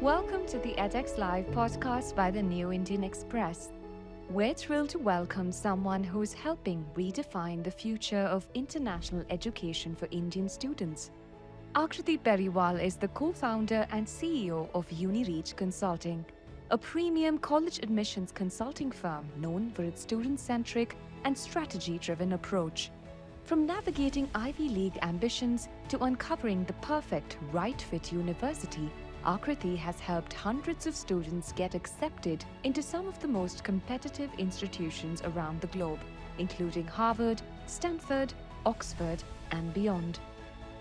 Welcome to the edX Live podcast by the New Indian Express. We're thrilled to welcome someone who's helping redefine the future of international education for Indian students. Akriti Periwal is the co-founder and CEO of UniReach Consulting, a premium college admissions consulting firm known for its student-centric and strategy-driven approach. From navigating Ivy League ambitions to uncovering the perfect right-fit university, Akriti has helped hundreds of students get accepted into some of the most competitive institutions around the globe, including Harvard, Stanford, Oxford, and beyond.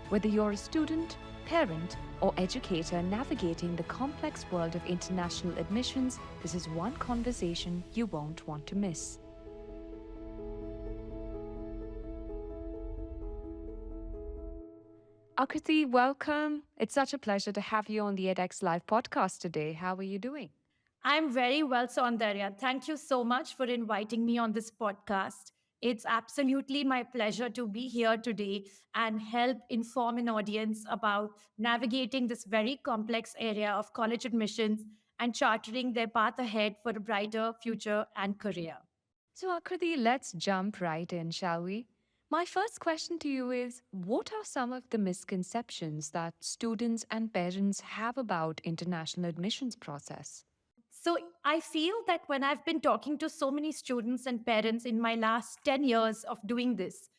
Whether you're a student, parent, or educator navigating the complex world of international admissions, this is one conversation you won't want to miss. Akriti, welcome. It's such a pleasure to have you on the edX Live podcast today. How are you doing? I'm very well, Saundarya. Thank you so much for inviting me on this podcast. It's absolutely my pleasure to be here today and help inform an audience about navigating this very complex area of college admissions and charting their path ahead for a brighter future and career. So, Akriti, let's jump right in, shall we? My first question to you is, what are some of the misconceptions that students and parents have about international admissions process? So I feel that when I've been talking to so many students and parents in my last 10 years of doing this,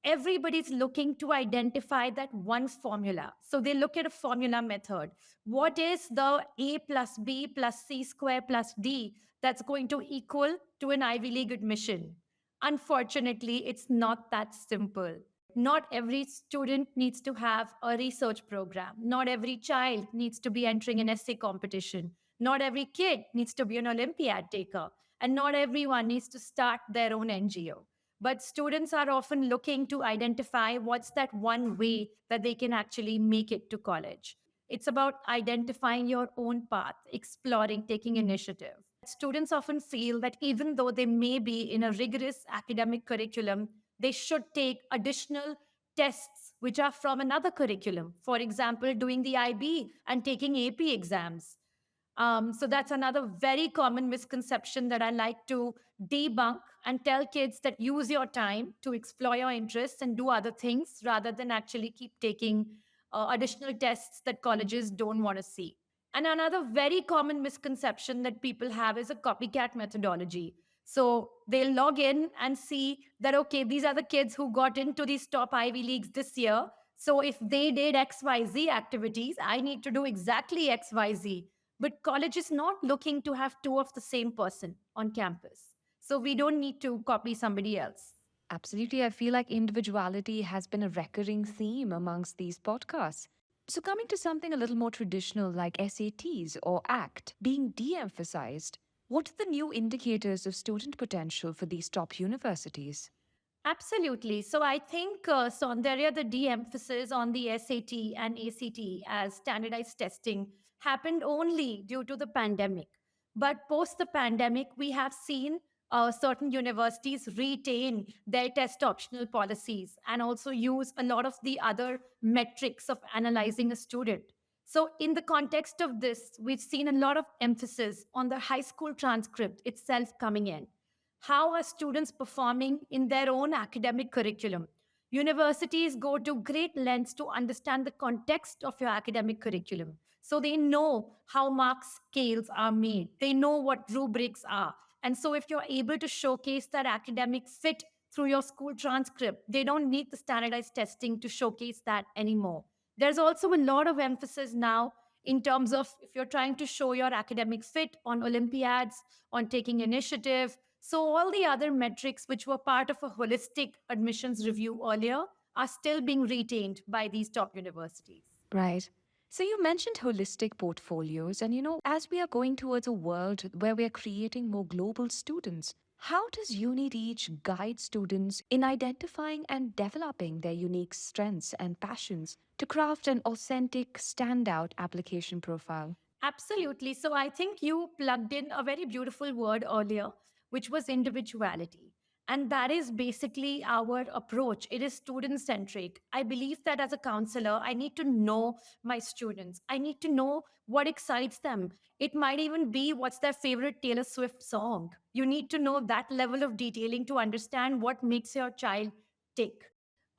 everybody's looking to identify that one formula. So they look at a formula method. What is the A plus B plus C square plus D that's going to equal to an Ivy League admission? Unfortunately, it's not that simple. Not every student needs to have a research program. Not every child needs to be entering an essay competition. Not every kid needs to be an Olympiad taker. And not everyone needs to start their own NGO. But students are often looking to identify what's that one way that they can actually make it to college. It's about identifying your own path, exploring, taking initiative. Students often feel that even though they may be in a rigorous academic curriculum, they should take additional tests which are from another curriculum. For example, doing the IB and taking AP exams. So that's another very common misconception that I like to debunk and tell kids that use your time to explore your interests and do other things rather than actually keep taking additional tests that colleges don't want to see. And another very common misconception that people have is a copycat methodology. So they'll log in and see that, okay, these are the kids who got into these top Ivy Leagues this year. So if they did XYZ activities, I need to do exactly XYZ. But college is not looking to have two of the same person on campus. So we don't need to copy somebody else. Absolutely. I feel like individuality has been a recurring theme amongst these podcasts. So, coming to something a little more traditional like SATs or ACT being de emphasized, what are the new indicators of student potential for these top universities? Absolutely. So I think, Saundarya, the de-emphasis on the SAT and ACT as standardized testing happened only due to the pandemic. But post the pandemic, we have seen certain universities retain their test optional policies and also use a lot of the other metrics of analyzing a student. So, in the context of this, we've seen a lot of emphasis on the high school transcript itself coming in. How are students performing in their own academic curriculum? Universities go to great lengths to understand the context of your academic curriculum. So they know how mark scales are made, they know what rubrics are. And so, if you're able to showcase that academic fit through your school transcript, they don't need the standardized testing to showcase that anymore. There's also a lot of emphasis now in terms of if you're trying to show your academic fit on Olympiads, on taking initiative, so, all the other metrics which were part of a holistic admissions review earlier are still being retained by these top universities. Right. So you mentioned holistic portfolios, and as we are going towards a world where we are creating more global students, how does UniReach guide students in identifying and developing their unique strengths and passions to craft an authentic, standout application profile? Absolutely. So, I think you plugged in a very beautiful word earlier, which was individuality. And that is basically our approach. It is student centric. I believe that as a counselor, I need to know my students. I need to know what excites them. It might even be what's their favorite Taylor Swift song. You need to know that level of detailing to understand what makes your child tick.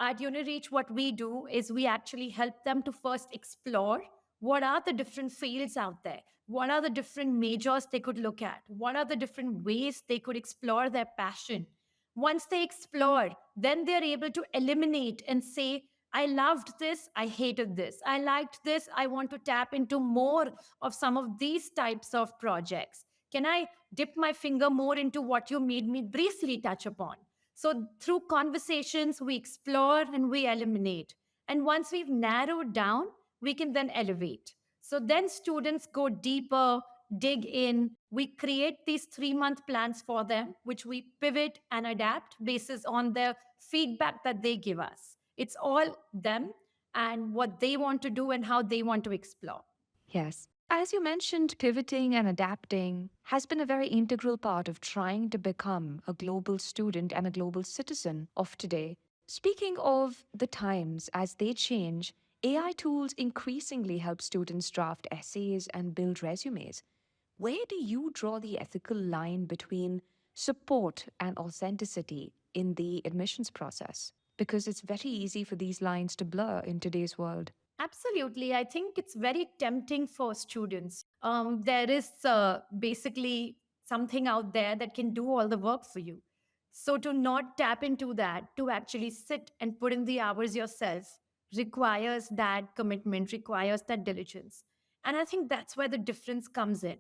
At UniReach, what we do is we actually help them to first explore what are the different fields out there. What are the different majors they could look at? What are the different ways they could explore their passion? Once they explore, then they're able to eliminate and say, I loved this, I hated this. I liked this, I want to tap into more of some of these types of projects. Can I dip my finger more into what you made me briefly touch upon? So, through conversations, we explore and we eliminate. And once we've narrowed down, we can then elevate. So, then students go deeper, dig in. We create these 3-month plans for them, which we pivot and adapt basis on the feedback that they give us. It's all them and what they want to do and how they want to explore. Yes. As you mentioned, pivoting and adapting has been a very integral part of trying to become a global student and a global citizen of today. Speaking of the times as they change, AI tools increasingly help students draft essays and build resumes. Where do you draw the ethical line between support and authenticity in the admissions process? Because it's very easy for these lines to blur in today's world. Absolutely. I think it's very tempting for students. There is basically something out there that can do all the work for you. So, to not tap into that, to actually sit and put in the hours yourself, requires that commitment, requires that diligence. And I think that's where the difference comes in.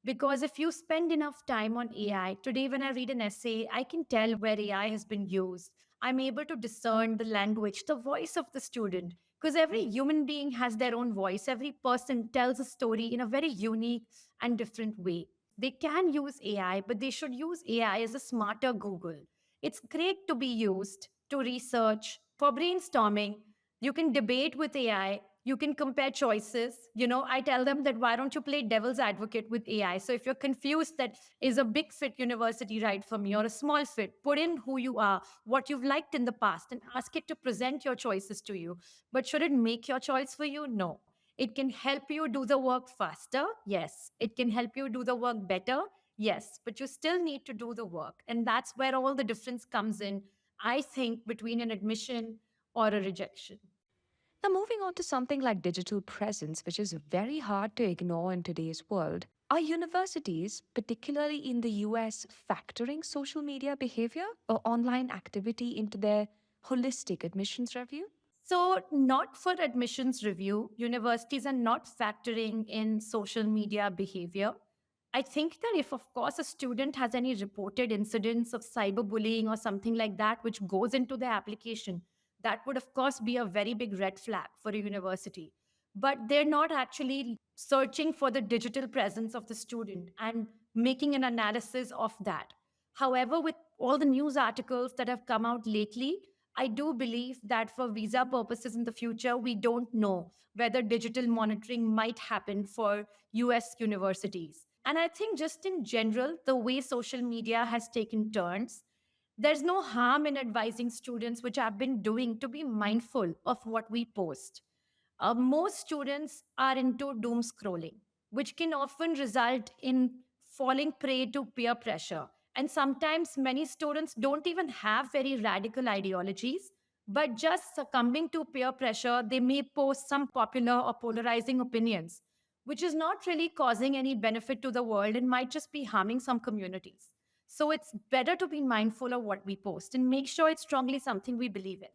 Because if you spend enough time on AI, today when I read an essay, I can tell where AI has been used. I'm able to discern the language, the voice of the student, because every human being has their own voice. Every person tells a story in a very unique and different way. They can use AI, but they should use AI as a smarter Google. It's great to be used to research, for brainstorming. You can debate with AI. You can compare choices. I tell them that why don't you play devil's advocate with AI? So if you're confused that is a big fit university right for me or a small fit, put in who you are, what you've liked in the past, and ask it to present your choices to you. But should it make your choice for you? No. It can help you do the work faster. Yes. It can help you do the work better. Yes. But you still need to do the work. And that's where all the difference comes in, I think, between an admission or a rejection. Now, moving on to something like digital presence, which is very hard to ignore in today's world, are universities, particularly in the US, factoring social media behavior or online activity into their holistic admissions review? So, not for admissions review, universities are not factoring in social media behavior. I think that if, of course, a student has any reported incidents of cyberbullying or something like that, which goes into their application, that would, of course, be a very big red flag for a university. But they're not actually searching for the digital presence of the student and making an analysis of that. However, with all the news articles that have come out lately, I do believe that for visa purposes in the future, we don't know whether digital monitoring might happen for US universities. And I think, just in general, the way social media has taken turns, there's no harm in advising students, which I've been doing, to be mindful of what we post. Most students are into doom scrolling, which can often result in falling prey to peer pressure. And sometimes many students don't even have very radical ideologies, but just succumbing to peer pressure, they may post some popular or polarizing opinions, which is not really causing any benefit to the world and might just be harming some communities. So it's better to be mindful of what we post and make sure it's strongly something we believe in.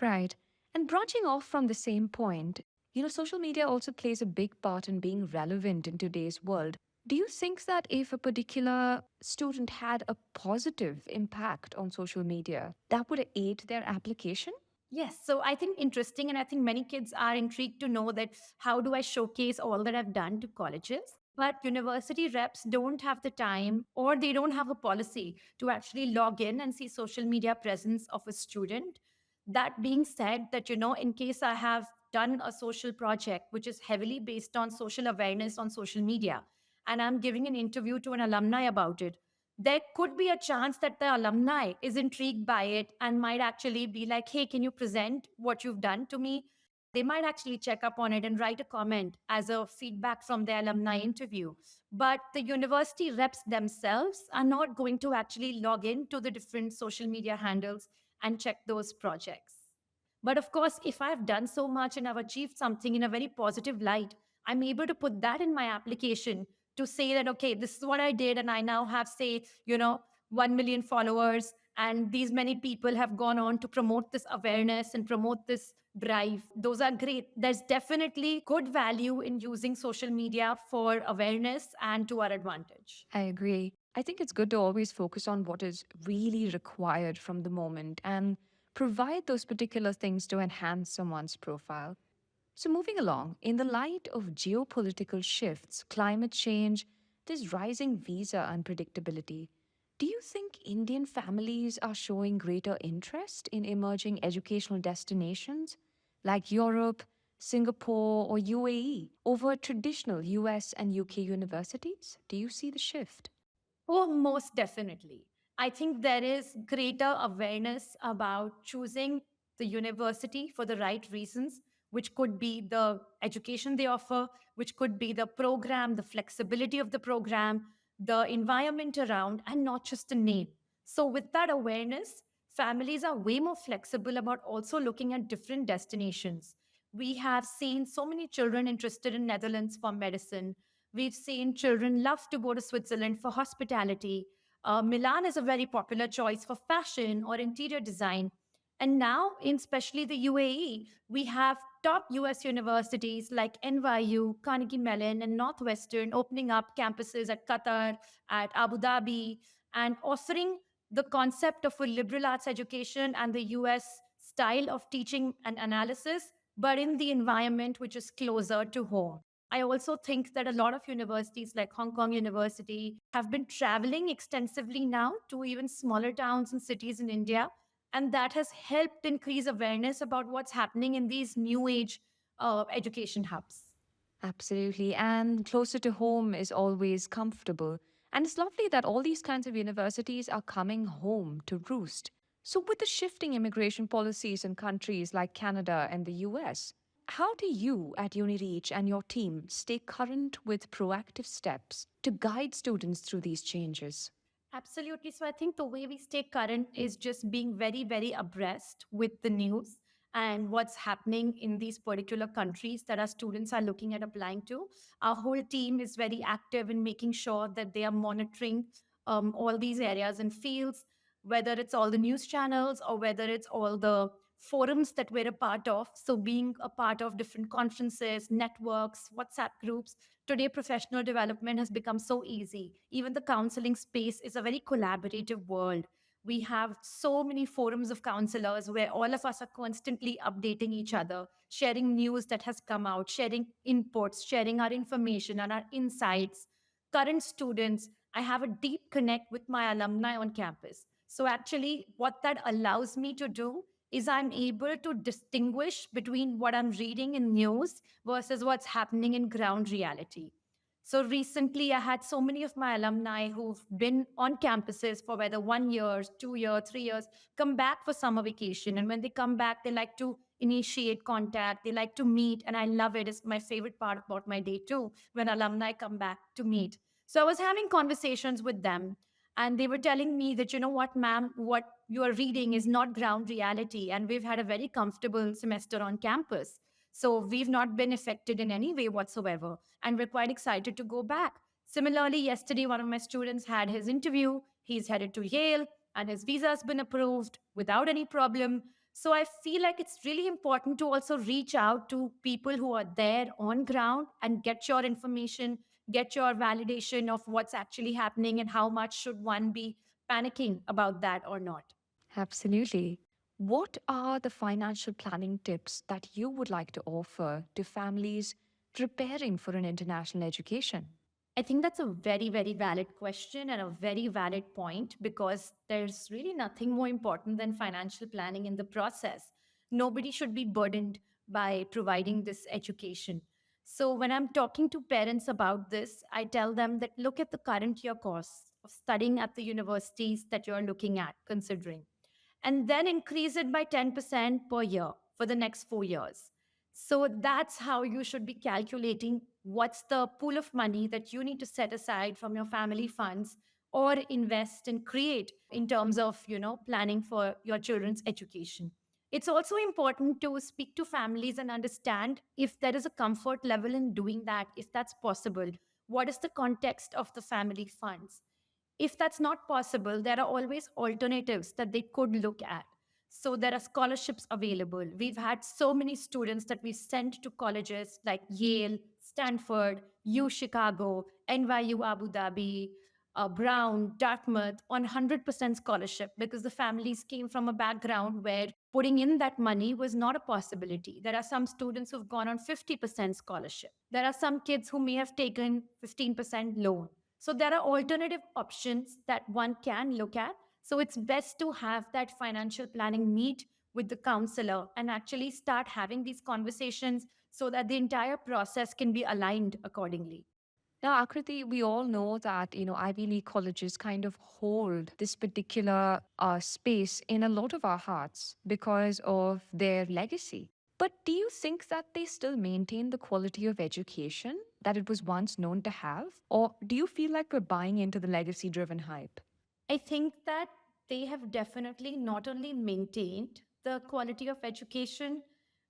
Right. And branching off from the same point, social media also plays a big part in being relevant in today's world. Do you think that if a particular student had a positive impact on social media, that would aid their application? Yes, so I think interesting, and I think many kids are intrigued to know that how do I showcase all that I've done to colleges? But university reps don't have the time or they don't have a policy to actually log in and see social media presence of a student. That being said, that in case I have done a social project which is heavily based on social awareness on social media, and I'm giving an interview to an alumni about it, there could be a chance that the alumni is intrigued by it and might actually be like, hey, can you present what you've done to me? They might actually check up on it and write a comment as a feedback from their alumni interview. But the university reps themselves are not going to actually log in to the different social media handles and check those projects. But of course, if I've done so much and I've achieved something in a very positive light, I'm able to put that in my application to say that, okay, this is what I did. And I now have, say, 1 million followers. And these many people have gone on to promote this awareness and promote this drive. Those are great. There's definitely good value in using social media for awareness and to our advantage. I agree. I think it's good to always focus on what is really required from the moment and provide those particular things to enhance someone's profile. So, moving along, in the light of geopolitical shifts, climate change, this rising visa unpredictability, do you think Indian families are showing greater interest in emerging educational destinations like Europe, Singapore, or UAE over traditional US and UK universities? Do you see the shift? Oh, most definitely. I think there is greater awareness about choosing the university for the right reasons, which could be the education they offer, which could be the program, the flexibility of the program, the environment around, and not just the name. So, with that awareness, families are way more flexible about also looking at different destinations. We have seen so many children interested in Netherlands for medicine. We've seen children love to go to Switzerland for hospitality. Milan is a very popular choice for fashion or interior design. And now, in especially the UAE, we have top US universities like NYU, Carnegie Mellon, and Northwestern opening up campuses at Qatar, at Abu Dhabi, and offering the concept of a liberal arts education and the US style of teaching and analysis, but in the environment which is closer to home. I also think that a lot of universities like Hong Kong University have been traveling extensively now to even smaller towns and cities in India. And that has helped increase awareness about what's happening in these new age education hubs. Absolutely. And closer to home is always comfortable. And it's lovely that all these kinds of universities are coming home to roost. So, with the shifting immigration policies in countries like Canada and the US, how do you at UniReach and your team stay current with proactive steps to guide students through these changes? Absolutely. So I think the way we stay current is just being very, very abreast with the news and what's happening in these particular countries that our students are looking at applying to. Our whole team is very active in making sure that they are monitoring all these areas and fields, whether it's all the news channels or whether it's all the forums that we're a part of. So being a part of different conferences, networks, WhatsApp groups. Today, professional development has become so easy. Even the counseling space is a very collaborative world. We have so many forums of counselors where all of us are constantly updating each other, sharing news that has come out, sharing inputs, sharing our information and our insights. Current students, I have a deep connect with my alumni on campus. So, actually, what that allows me to do is I'm able to distinguish between what I'm reading in news versus what's happening in ground reality. So recently, I had so many of my alumni who've been on campuses for whether 1 year, 2 years, 3 years, come back for summer vacation. And when they come back, they like to initiate contact, they like to meet. And I love it. It's my favorite part about my day too, when alumni come back to meet. So I was having conversations with them. And they were telling me that, you know what, ma'am, what you are reading is not ground reality. And we've had a very comfortable semester on campus. So we've not been affected in any way whatsoever. And we're quite excited to go back. Similarly, yesterday, one of my students had his interview. He's headed to Yale and his visa has been approved without any problem. So I feel like it's really important to also reach out to people who are there on ground and get your information, get your validation of what's actually happening and how much should one be panicking about that or not. Absolutely. What are the financial planning tips that you would like to offer to families preparing for an international education? I think that's a very, very valid question and a very valid point because there's really nothing more important than financial planning in the process. Nobody should be burdened by providing this education. So, when I'm talking to parents about this, I tell them that look at the current year costs. of studying at the universities that you're looking at, considering, and then increase it by 10% per year for the next 4 years. So that's how you should be calculating what's the pool of money that you need to set aside from your family funds or invest and create in terms of, planning for your children's education. It's also important to speak to families and understand if there is a comfort level in doing that, if that's possible. What is the context of the family funds? If that's not possible, there are always alternatives that they could look at. So there are scholarships available. We've had so many students that we sent to colleges like Yale, Stanford, U Chicago, NYU Abu Dhabi, Brown, Dartmouth on 100% scholarship because the families came from a background where putting in that money was not a possibility. There are some students who've gone on 50% scholarship. There are some kids who may have taken 15% loan. So there are alternative options that one can look at. So it's best to have that financial planning meet with the counselor and actually start having these conversations so that the entire process can be aligned accordingly. Now, Akriti, we all know that, Ivy League colleges kind of hold this particular space in a lot of our hearts because of their legacy. But do you think that they still maintain the quality of education that it was once known to have? Or do you feel like we're buying into the legacy driven hype? I think that they have definitely not only maintained the quality of education,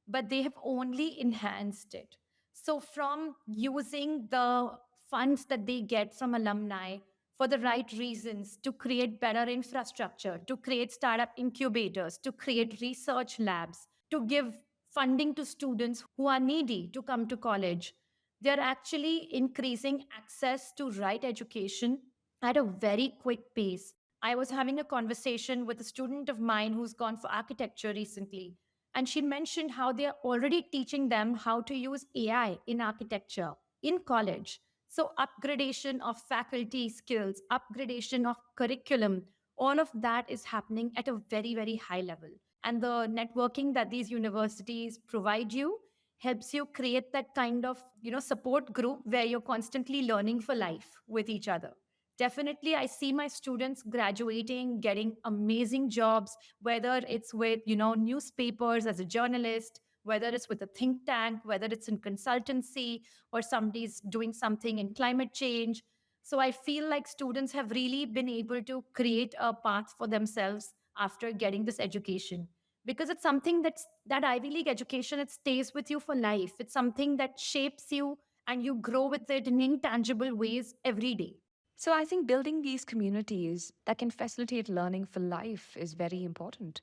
but they have only enhanced it. So, from using the funds that they get from alumni for the right reasons to create better infrastructure, to create startup incubators, to create research labs, to give funding to students who are needy to come to college, they're actually increasing access to right education at a very quick pace. I was having a conversation with a student of mine who's gone for architecture recently, and she mentioned how they are already teaching them how to use AI in architecture in college. So, upgradation of faculty skills, upgradation of curriculum, all of that is happening at a very, very high level. And the networking that these universities provide you helps you create that kind of support group where you're constantly learning for life with each other. Definitely, I see my students graduating, getting amazing jobs, whether it's with, newspapers as a journalist, whether it's with a think tank, whether it's in consultancy, or somebody's doing something in climate change. So I feel like students have really been able to create a path for themselves after getting this education because it's something that Ivy League education, it stays with you for life. It's something that shapes you and you grow with it in intangible ways every day. So I think building these communities that can facilitate learning for life is very important.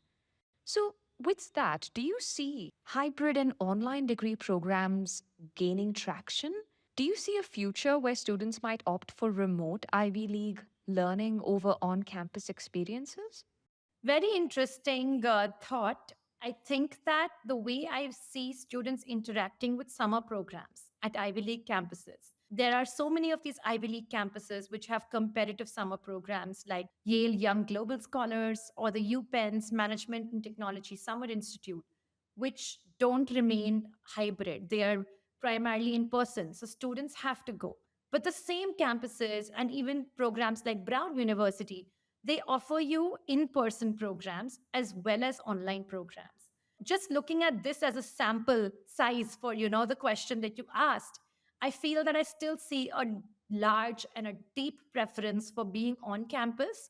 So, with that, do you see hybrid and online degree programs gaining traction? Do you see a future where students might opt for remote Ivy League learning over on campus experiences? Very interesting thought. I think that the way I see students interacting with summer programs at Ivy League campuses, there are so many of these Ivy League campuses which have competitive summer programs like Yale Young Global Scholars or the UPenn's Management and Technology Summer Institute, which don't remain hybrid. They are primarily in person. So students have to go. But the same campuses and even programs like Brown University, they offer you in person programs as well as online programs. Just looking at this as a sample size for the question that you asked, I feel that I still see a large and a deep preference for being on campus,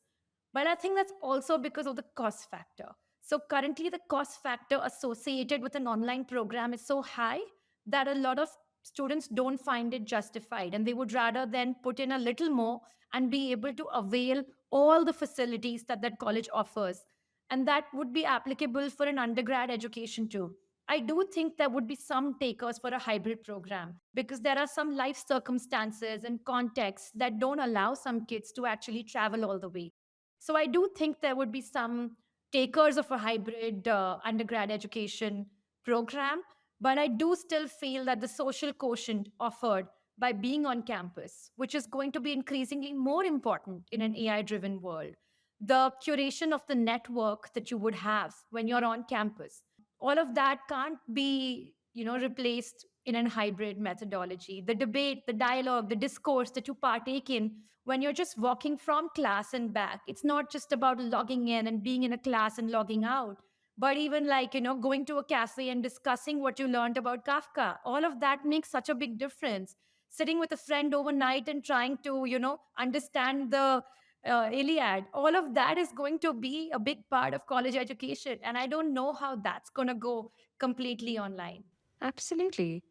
but I think that's also because of the cost factor. So currently the cost factor associated with an online program is so high that a lot of students don't find it justified and they would rather then put in a little more and be able to avail all the facilities that that college offers. And that would be applicable for an undergrad education too. I do think there would be some takers for a hybrid program because there are some life circumstances and contexts that don't allow some kids to actually travel all the way. So I do think there would be some takers of a hybrid undergrad education program, but I do still feel that the social quotient offered by being on campus, which is going to be increasingly more important in an AI driven world, the curation of the network that you would have when you're on campus, all of that can't be replaced in a hybrid methodology. The debate, the dialogue, the discourse that you partake in when you're just walking from class and back. It's not just about logging in and being in a class and logging out, but even like, going to a cafe and discussing what you learned about Kafka. All of that makes such a big difference. Sitting with a friend overnight and trying to, understand the Iliad, all of that is going to be a big part of college education. And I don't know how that's going to go completely online. Absolutely.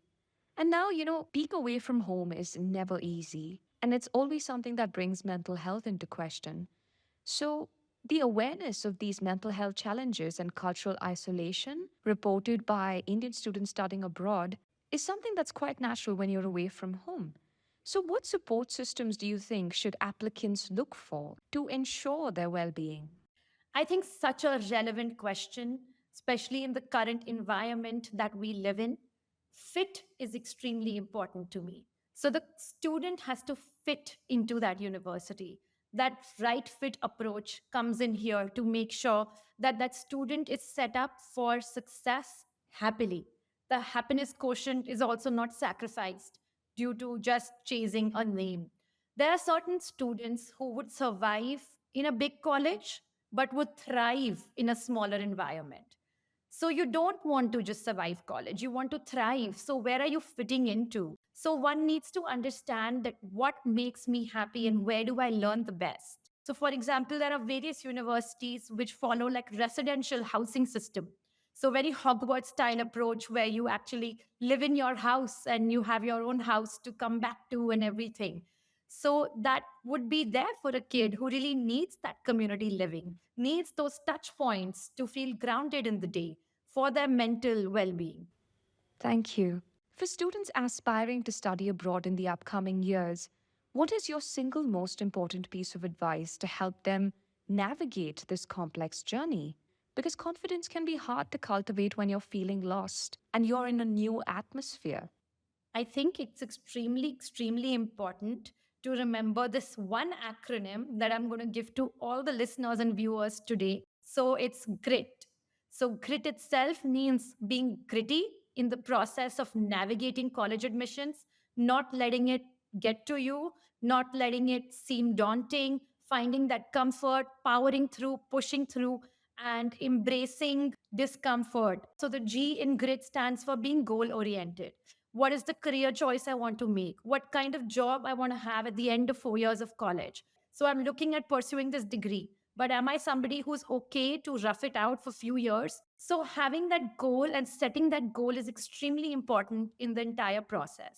And now, being away from home is never easy. And it's always something that brings mental health into question. So, the awareness of these mental health challenges and cultural isolation reported by Indian students studying abroad is something that's quite natural when you're away from home. So, what support systems do you think should applicants look for to ensure their well being? I think such a relevant question, especially in the current environment that we live in. Fit is extremely important to me. So the student has to fit into that university. That right fit approach comes in here to make sure that that student is set up for success happily. The happiness quotient is also not sacrificed due to just chasing a name. There are certain students who would survive in a big college but would thrive in a smaller environment. So you don't want to just survive college, you want to thrive. So where are you fitting into? So one needs to understand that what makes me happy and where do I learn the best. So for example, there are various universities which follow like residential housing system. So very Hogwarts style approach where you actually live in your house and you have your own house to come back to and everything. So that would be there for a kid who really needs that community living, needs those touch points to feel grounded in the day for their mental well being. Thank you. For students aspiring to study abroad in the upcoming years, what is your single most important piece of advice to help them navigate this complex journey? Because confidence can be hard to cultivate when you're feeling lost and you're in a new atmosphere. I think it's extremely important to remember this one acronym that I'm going to give to all the listeners and viewers today. So it's GRIT. So grit itself means being gritty in the process of navigating college admissions, not letting it get to you, not letting it seem daunting, finding that comfort, powering through, pushing through, and embracing discomfort. So the G in grit stands for being goal oriented. What is the career choice I want to make? What kind of job I want to have at the end of 4 years of college? So I'm looking at pursuing this degree. But am I somebody who's okay to rough it out for a few years? So having that goal and setting that goal is extremely important in the entire process.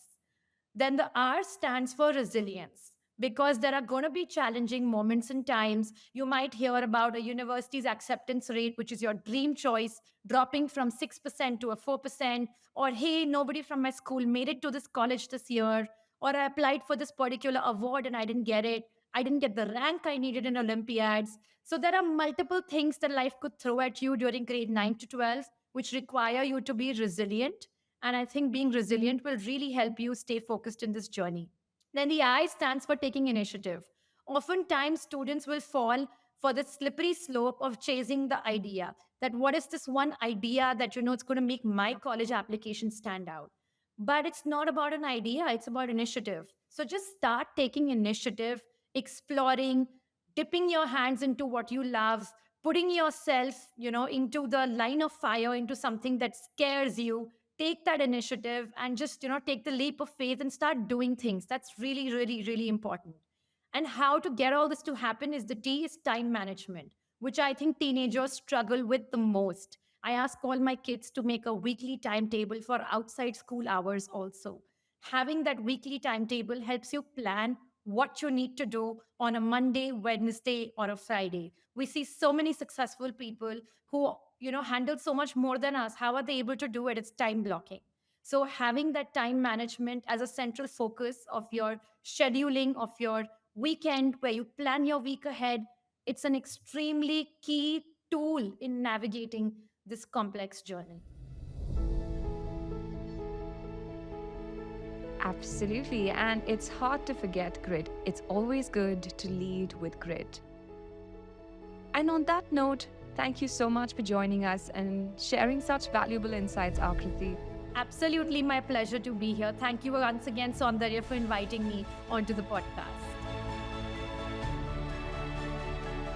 Then the R stands for resilience because there are going to be challenging moments and times. You might hear about a university's acceptance rate, which is your dream choice, dropping from 6% to a 4%, or hey, nobody from my school made it to this college this year, or I applied for this particular award and I didn't get it. I didn't get the rank I needed in Olympiads. So there are multiple things that life could throw at you during grade 9 to 12, which require you to be resilient, and I think being resilient will really help you stay focused in this journey. Then the I stands for taking initiative. Oftentimes, students will fall for the slippery slope of chasing the idea that what is this one idea that it's going to make my college application stand out. But it's not about an idea, it's about initiative. So just start taking initiative, exploring, dipping your hands into what you love, putting yourself, into the line of fire, into something that scares you. Take that initiative and just, take the leap of faith and start doing things. That's really important. And how to get all this to happen is the T is time management, which I think teenagers struggle with the most. I ask all my kids to make a weekly timetable for outside school hours also. Having that weekly timetable helps you plan what you need to do on a Monday, Wednesday, or a Friday. We see so many successful people who, handle so much more than us. How are they able to do it? It's time blocking. So having that time management as a central focus of your scheduling of your weekend, where you plan your week ahead, it's an extremely key tool in navigating this complex journey. Absolutely, and it's hard to forget grit. It's always good to lead with grit. And on that note, thank you so much for joining us and sharing such valuable insights, Akriti. Absolutely my pleasure to be here. Thank you once again, Saundarya, for inviting me onto the podcast.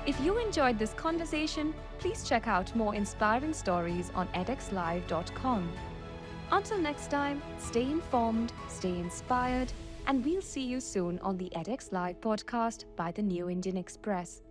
If you enjoyed this conversation, please check out more inspiring stories on edxlive.com. Until next time, stay informed, stay inspired, and we'll see you soon on the edX Live podcast by the New Indian Express.